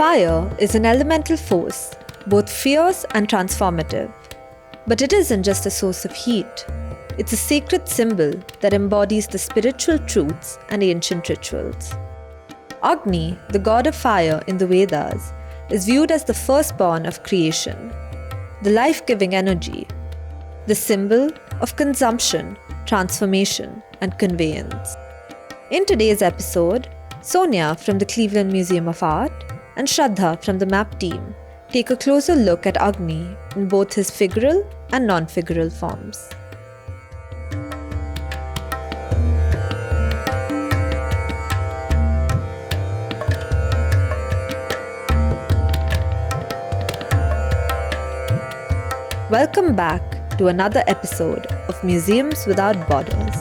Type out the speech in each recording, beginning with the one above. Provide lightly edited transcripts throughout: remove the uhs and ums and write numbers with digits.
Fire is an elemental force, both fierce and transformative. But it isn't just a source of heat. It's a sacred symbol that embodies the spiritual truths and ancient rituals. Agni, the god of fire in the Vedas, is viewed as the firstborn of creation, the life-giving energy, the symbol of consumption, transformation, and conveyance. In today's episode, Sonia from the Cleveland Museum of Art and Shraddha from the MAP team take a closer look at Agni in both his figural and non-figural forms. Welcome back to another episode of Museums Without Borders.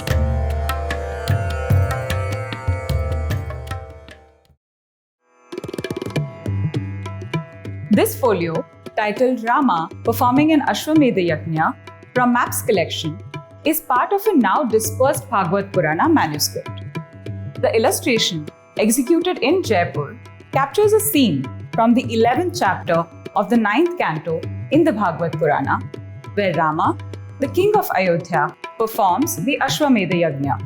This folio, titled Rama performing an Ashwamedha Yagna from MAP's collection, is part of a now dispersed Bhagvata Purana manuscript. The illustration, executed in Jaipur, captures a scene from the 11th chapter of the 9th canto in the Bhagvata Purana, where Rama, the king of Ayodhya, performs the Ashwamedha Yagna,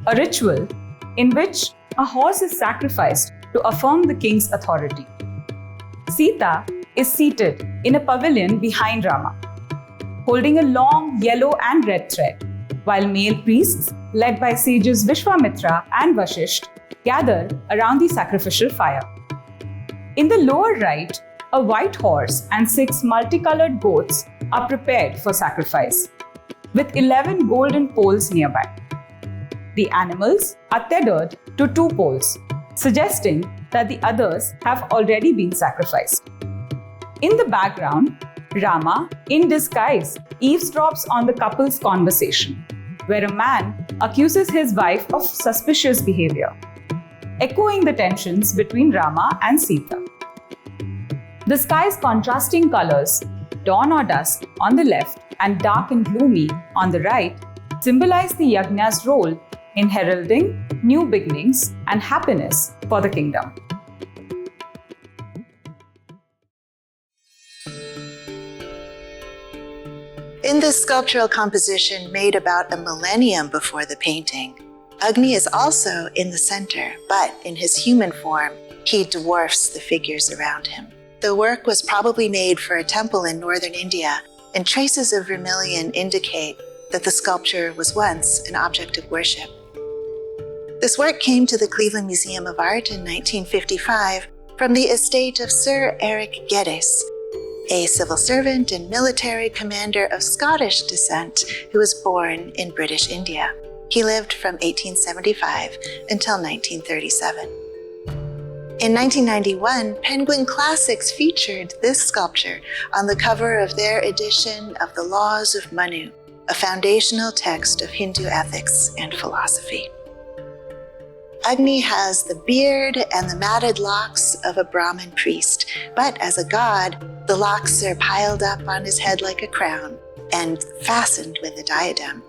a ritual in which a horse is sacrificed to affirm the king's authority. Sita is seated in a pavilion behind Rama, holding a long yellow and red thread, while male priests, led by sages Vishwamitra and Vashisht, gather around the sacrificial fire. In the lower right, a white horse and 6 multicolored goats are prepared for sacrifice, with 11 golden poles nearby. The animals are tethered to 2 poles, suggesting that the others have already been sacrificed. In the background, Rama, in disguise, eavesdrops on the couple's conversation, where a man accuses his wife of suspicious behavior, echoing the tensions between Rama and Sita. The sky's contrasting colors, dawn or dusk on the left and dark and gloomy on the right, symbolize the yagna's role in heralding new beginnings and happiness for the kingdom. In this sculptural composition made about a millennium before the painting, Agni is also in the center, but in his human form, he dwarfs the figures around him. The work was probably made for a temple in northern India, and traces of vermilion indicate that the sculpture was once an object of worship. This work came to the Cleveland Museum of Art in 1955 from the estate of Sir Eric Geddes, a civil servant and military commander of Scottish descent who was born in British India. He lived from 1875 until 1937. In 1991, Penguin Classics featured this sculpture on the cover of their edition of the Laws of Manu, a foundational text of Hindu ethics and philosophy. Agni has the beard and the matted locks of a Brahmin priest, but as a god, the locks are piled up on his head like a crown and fastened with a diadem.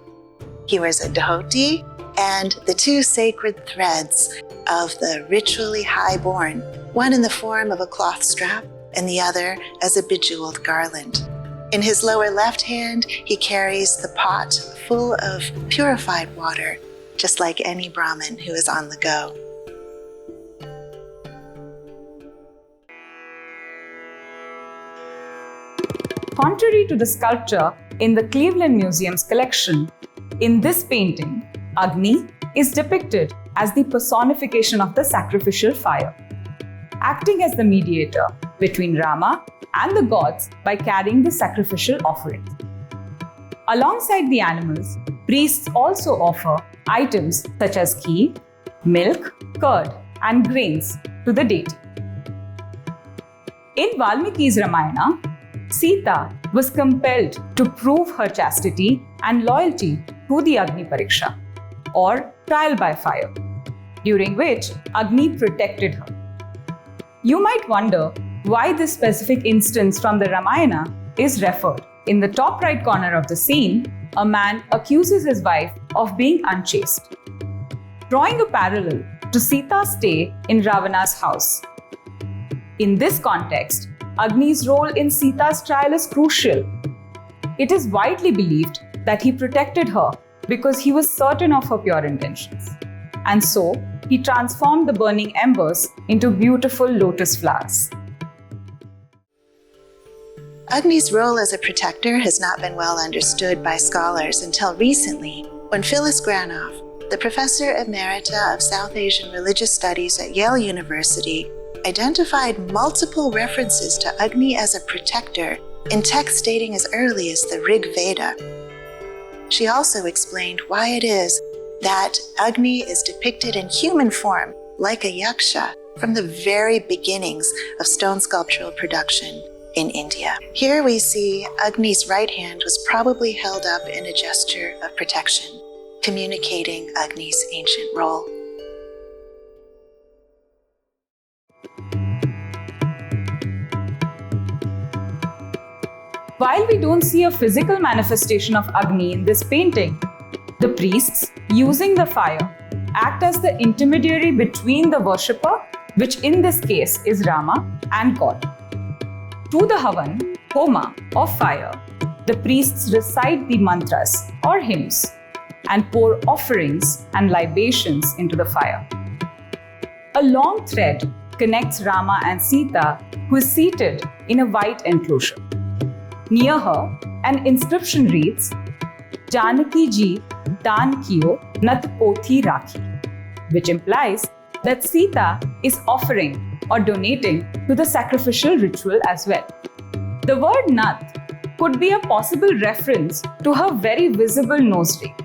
He wears a dhoti and the 2 sacred threads of the ritually highborn, one in the form of a cloth strap and the other as a bejeweled garland. In his lower left hand, he carries the pot full of purified water, just like any Brahmin who is on the go. Contrary to the sculpture in the Cleveland Museum's collection, in this painting, Agni is depicted as the personification of the sacrificial fire, acting as the mediator between Rama and the gods by carrying the sacrificial offerings. Alongside the animals, priests also offer items such as ghee, milk, curd, and grains to the deity. In Valmiki's Ramayana, Sita was compelled to prove her chastity and loyalty through the Agni Pariksha, or trial by fire, during which Agni protected her. You might wonder why this specific instance from the Ramayana is referred. In the top right corner of the scene, a man accuses his wife of being unchaste, drawing a parallel to Sita's stay in Ravana's house. In this context, Agni's role in Sita's trial is crucial. It is widely believed that he protected her because he was certain of her pure intentions. And so, he transformed the burning embers into beautiful lotus flowers. Agni's role as a protector has not been well understood by scholars until recently, when Phyllis Granoff, the professor emerita of South Asian religious studies at Yale University, identified multiple references to Agni as a protector in texts dating as early as the Rig Veda. She also explained why it is that Agni is depicted in human form, like a yaksha, from the very beginnings of stone sculptural production in India. Here we see Agni's right hand was probably held up in a gesture of protection, communicating Agni's ancient role. While we don't see a physical manifestation of Agni in this painting, the priests, using the fire, act as the intermediary between the worshipper, which in this case is Rama, and God. To the Havan, Homa, or fire, the priests recite the mantras or hymns and pour offerings and libations into the fire. A long thread connects Rama and Sita, who is seated in a white enclosure. Near her, an inscription reads, Janaki ji dan kiyo nat pothi rakhi, which implies that Sita is offering or donating to the sacrificial ritual as well. The word nat could be a possible reference to her very visible nose ring.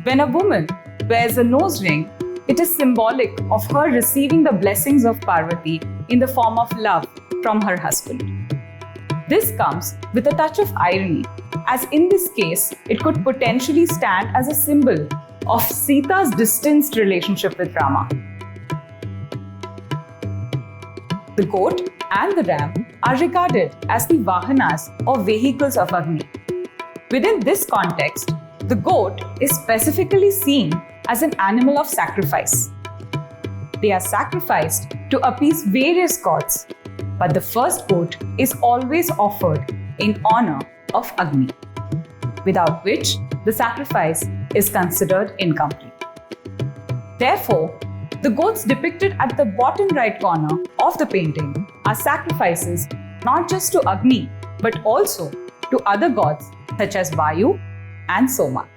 When a woman wears a nose ring, it is symbolic of her receiving the blessings of Parvati in the form of love from her husband. This comes with a touch of irony, as in this case, it could potentially stand as a symbol of Sita's distanced relationship with Rama. The goat and the ram are regarded as the vahanas or vehicles of Agni. Within this context, the goat is specifically seen as an animal of sacrifice. They are sacrificed to appease various gods, but the first goat is always offered in honor of Agni, without which the sacrifice is considered incomplete. Therefore, the goats depicted at the bottom right corner of the painting are sacrifices not just to Agni, but also to other gods such as Vayu and Soma.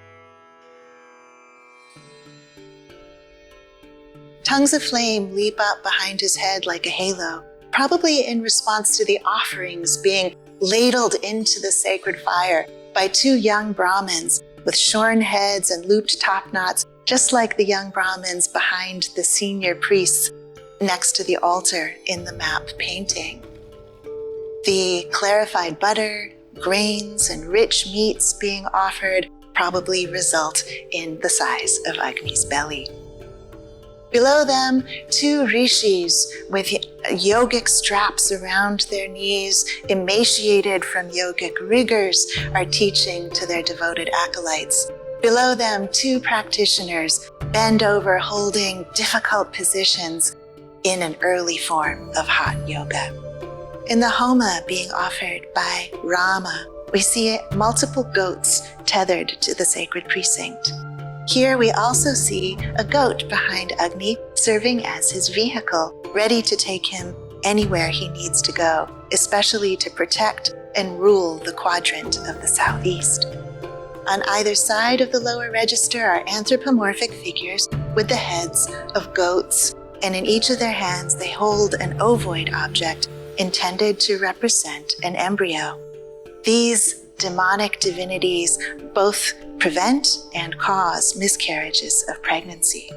Tongues of flame leap up behind his head like a halo, probably in response to the offerings being ladled into the sacred fire by two young Brahmins with shorn heads and looped top knots, just like the young Brahmins behind the senior priests next to the altar in the map painting. The clarified butter, grains, and rich meats being offered probably result in the size of Agni's belly. Below them, two rishis with yogic straps around their knees, emaciated from yogic rigors, are teaching to their devoted acolytes. Below them, two practitioners bend over holding difficult positions in an early form of hot yoga. In the homa being offered by Rama, we see multiple goats tethered to the sacred precinct. Here we also see a goat behind Agni serving as his vehicle, ready to take him anywhere he needs to go, especially to protect and rule the quadrant of the southeast. On either side of the lower register are anthropomorphic figures with the heads of goats, and in each of their hands they hold an ovoid object intended to represent an embryo. These demonic divinities both prevent and cause miscarriages of pregnancy.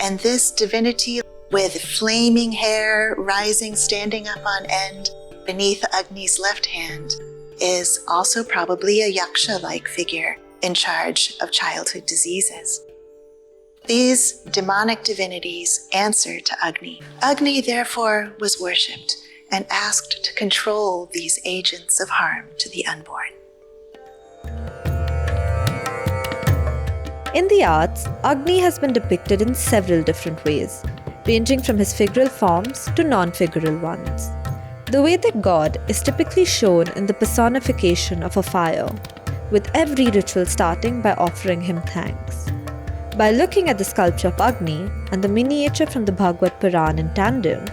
And this divinity with flaming hair rising, standing up on end beneath Agni's left hand is also probably a yaksha-like figure in charge of childhood diseases. These demonic divinities answer to Agni. Agni, therefore, was worshipped and asked to control these agents of harm to the unborn. In the arts, Agni has been depicted in several different ways. ranging from his figural forms to non-figural ones. The Vedic god is typically shown in the personification of a fire, with every ritual starting by offering him thanks. By looking at the sculpture of Agni and the miniature from the Bhagvata Purana in tandem,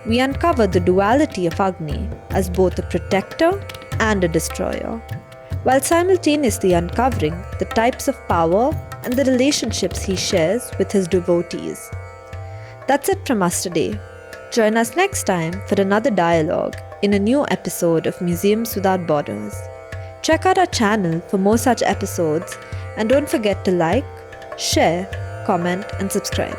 we uncover the duality of Agni as both a protector and a destroyer, while simultaneously uncovering the types of power and the relationships he shares with his devotees. That's it from us today. Join us next time for another dialogue in a new episode of Museums Without Borders. Check out our channel for more such episodes and don't forget to like, share, comment and subscribe.